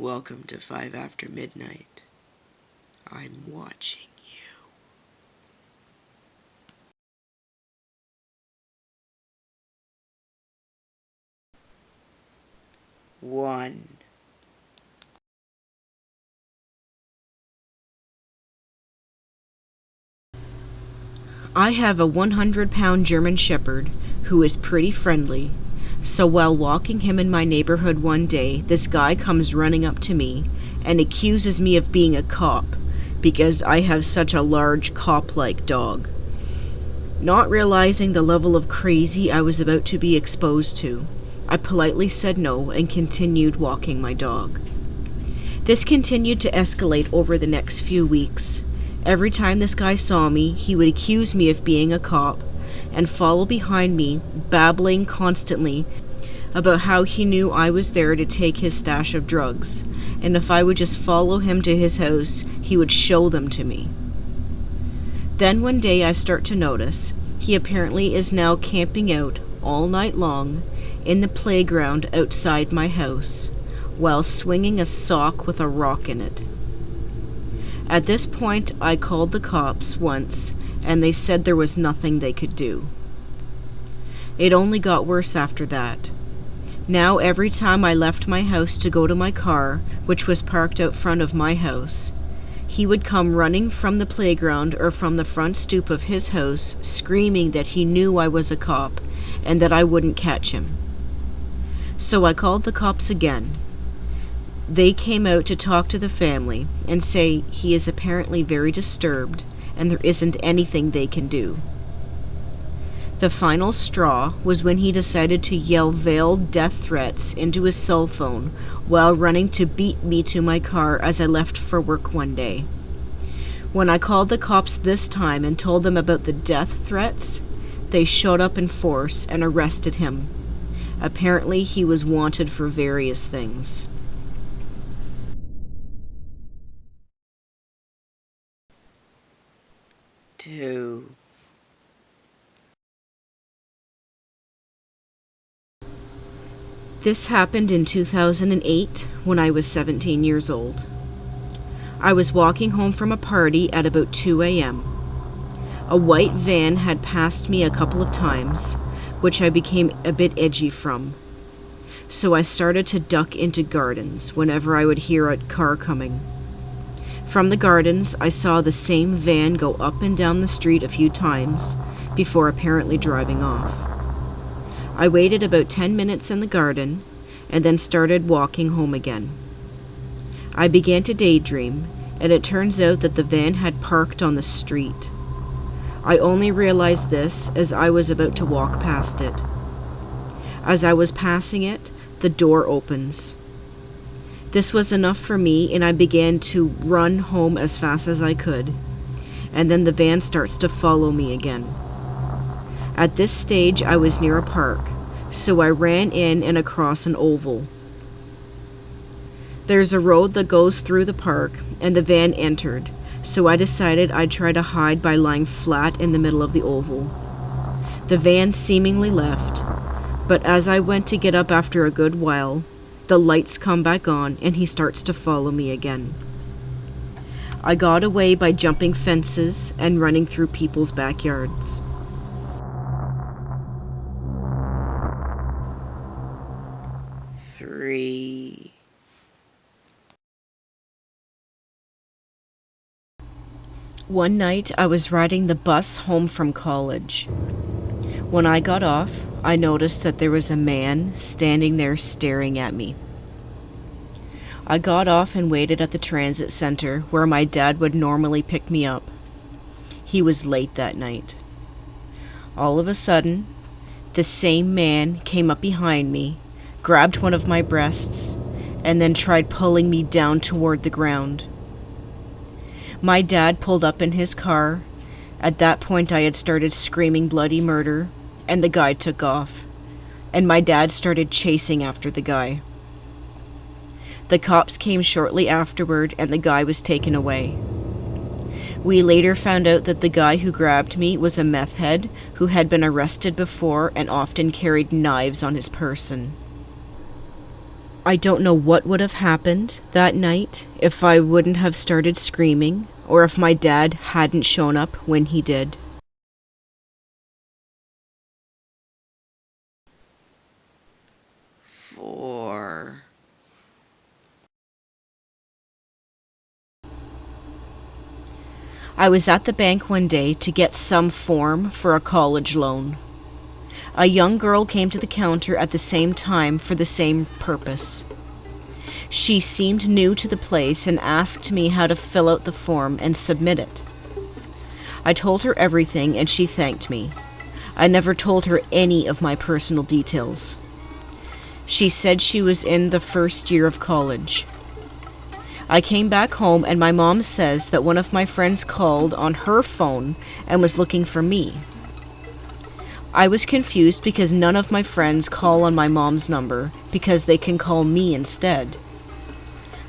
Welcome to 5 after midnight. I'm watching you. One. I have a 100-pound German Shepherd who is pretty friendly. So while walking him in my neighborhood one day, this guy comes running up to me and accuses me of being a cop because I have such a large cop-like dog. Not realizing the level of crazy I was about to be exposed to, I politely said no and continued walking my dog. This continued to escalate over the next few weeks. Every time this guy saw me, he would accuse me of being a cop and follow behind me, babbling constantly about how he knew I was there to take his stash of drugs, and if I would just follow him to his house, he would show them to me. Then one day I start to notice he apparently is now camping out all night long in the playground outside my house while swinging a sock with a rock in it. At this point, I called the cops once, and they said there was nothing they could do. It only got worse after that. Now every time I left my house to go to my car, which was parked out front of my house, he would come running from the playground or from the front stoop of his house, screaming that he knew I was a cop and that I wouldn't catch him. So I called the cops again. They came out to talk to the family and say he is apparently very disturbed and there isn't anything they can do. The final straw was when he decided to yell veiled death threats into his cell phone while running to beat me to my car as I left for work one day. When I called the cops this time and told them about the death threats, they showed up in force and arrested him. Apparently he was wanted for various things. Two. This happened in 2008 when I was 17 years old. I was walking home from a party at about 2 a.m. A white van had passed me a couple of times, which I became a bit edgy from. So I started to duck into gardens whenever I would hear a car coming. From the gardens, I saw the same van go up and down the street a few times before apparently driving off. I waited about 10 minutes in the garden and then started walking home again. I began to daydream, and it turns out that the van had parked on the street. I only realized this as I was about to walk past it. As I was passing it, the door opens. This was enough for me, and I began to run home as fast as I could, and then the van starts to follow me again. At this stage, I was near a park, so I ran in and across an oval. There's a road that goes through the park, and the van entered, so I decided I'd try to hide by lying flat in the middle of the oval. The van seemingly left, but as I went to get up after a good while, the lights come back on and he starts to follow me again. I got away by jumping fences and running through people's backyards. Three. One night I was riding the bus home from college. When I got off, I noticed that there was a man standing there staring at me. I got off and waited at the transit center where my dad would normally pick me up. He was late that night. All of a sudden, the same man came up behind me, grabbed one of my breasts, and then tried pulling me down toward the ground. My dad pulled up in his car. At that point, I had started screaming bloody murder, and the guy took off, and my dad started chasing after the guy. The cops came shortly afterward, and the guy was taken away. We later found out that the guy who grabbed me was a meth head who had been arrested before and often carried knives on his person. I don't know what would have happened that night if I wouldn't have started screaming or if my dad hadn't shown up when he did. Four. I was at the bank one day to get some form for a college loan. A young girl came to the counter at the same time for the same purpose. She seemed new to the place and asked me how to fill out the form and submit it. I told her everything and she thanked me. I never told her any of my personal details. She said she was in the first year of college. I came back home and my mom says that one of my friends called on her phone and was looking for me. I was confused because none of my friends call on my mom's number because they can call me instead.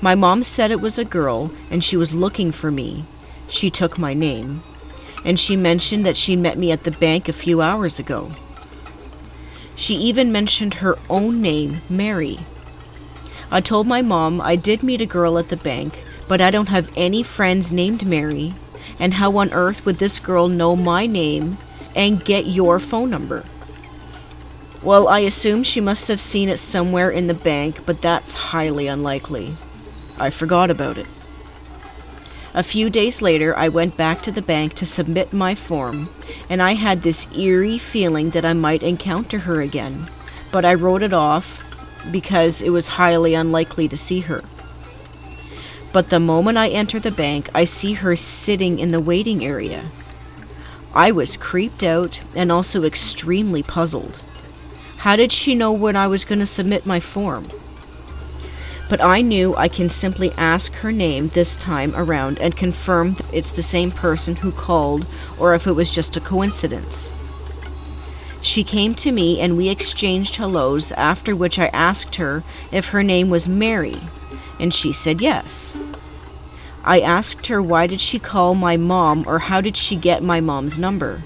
My mom said it was a girl and she was looking for me. She took my name, and she mentioned that she met me at the bank a few hours ago. She even mentioned her own name, Mary. I told my mom I did meet a girl at the bank, but I don't have any friends named Mary, and how on earth would this girl know my name and get your phone number? Well, I assume she must have seen it somewhere in the bank, but that's highly unlikely. I forgot about it. A few days later, I went back to the bank to submit my form, and I had this eerie feeling that I might encounter her again, but I wrote it off because it was highly unlikely to see her. But the moment I enter the bank, I see her sitting in the waiting area. I was creeped out and also extremely puzzled. How did she know when I was going to submit my form? But I knew I can simply ask her name this time around and confirm it's the same person who called or if it was just a coincidence. She came to me and we exchanged hellos, after which I asked her if her name was Mary, and she said yes. I asked her why did she call my mom or how did she get my mom's number.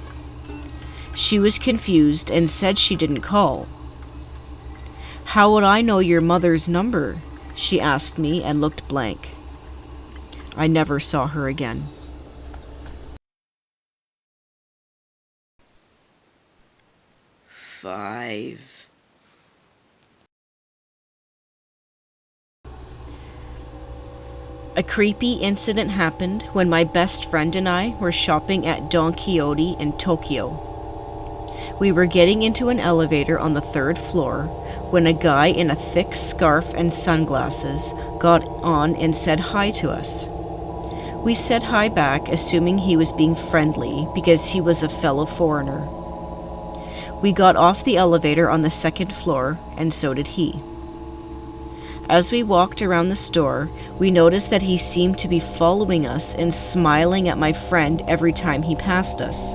She was confused and said she didn't call. How would I know your mother's number? She asked me and looked blank. I never saw her again. Five. A creepy incident happened when my best friend and I were shopping at Don Quixote in Tokyo. We were getting into an elevator on the 3rd floor when a guy in a thick scarf and sunglasses got on and said hi to us. We said hi back, assuming he was being friendly because he was a fellow foreigner. We got off the elevator on the 2nd floor, and so did he. As we walked around the store, we noticed that he seemed to be following us and smiling at my friend every time he passed us.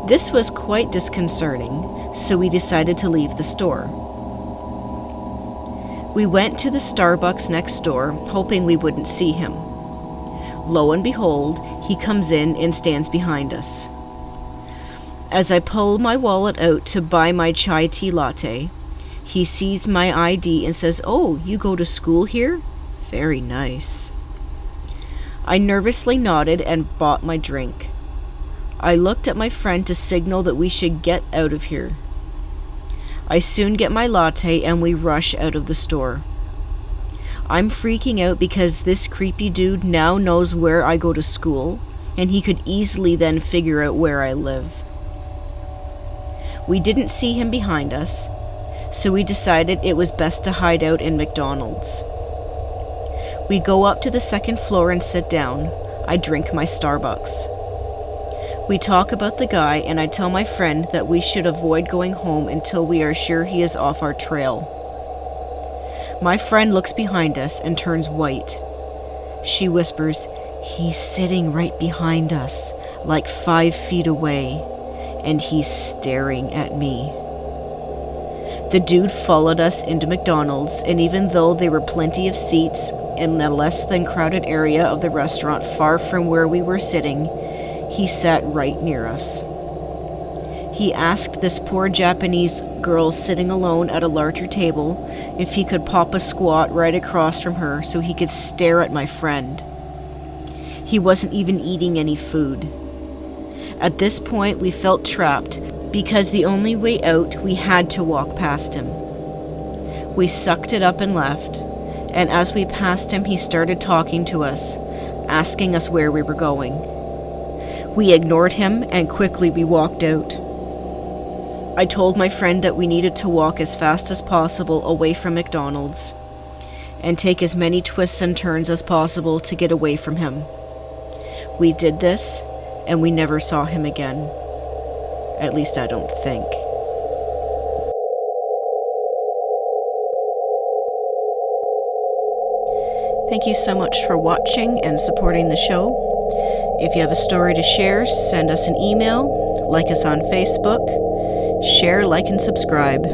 This was quite disconcerting, so we decided to leave the store. We went to the Starbucks next door, hoping we wouldn't see him. Lo and behold, he comes in and stands behind us. As I pull my wallet out to buy my chai tea latte, he sees my ID and says, "Oh, you go to school here? Very nice." I nervously nodded and bought my drink. I looked at my friend to signal that we should get out of here. I soon get my latte and we rush out of the store. I'm freaking out because this creepy dude now knows where I go to school, and he could easily then figure out where I live. We didn't see him behind us, so we decided it was best to hide out in McDonald's. We go up to the 2nd floor and sit down. I drink my Starbucks. We talk about the guy, and I tell my friend that we should avoid going home until we are sure he is off our trail. My friend looks behind us and turns white. She whispers, "He's sitting right behind us, like 5 feet away, and he's staring at me." The dude followed us into McDonald's, and even though there were plenty of seats in the less than crowded area of the restaurant far from where we were sitting, he sat right near us. He asked this poor Japanese girl sitting alone at a larger table if he could pop a squat right across from her so he could stare at my friend. He wasn't even eating any food. At this point, we felt trapped because the only way out, we had to walk past him. We sucked it up and left, and as we passed him, he started talking to us, asking us where we were going. We ignored him, and quickly we walked out. I told my friend that we needed to walk as fast as possible away from McDonald's and take as many twists and turns as possible to get away from him. We did this, and we never saw him again. At least I don't think. Thank you so much for watching and supporting the show. If you have a story to share, send us an email, like us on Facebook, share, like, and subscribe.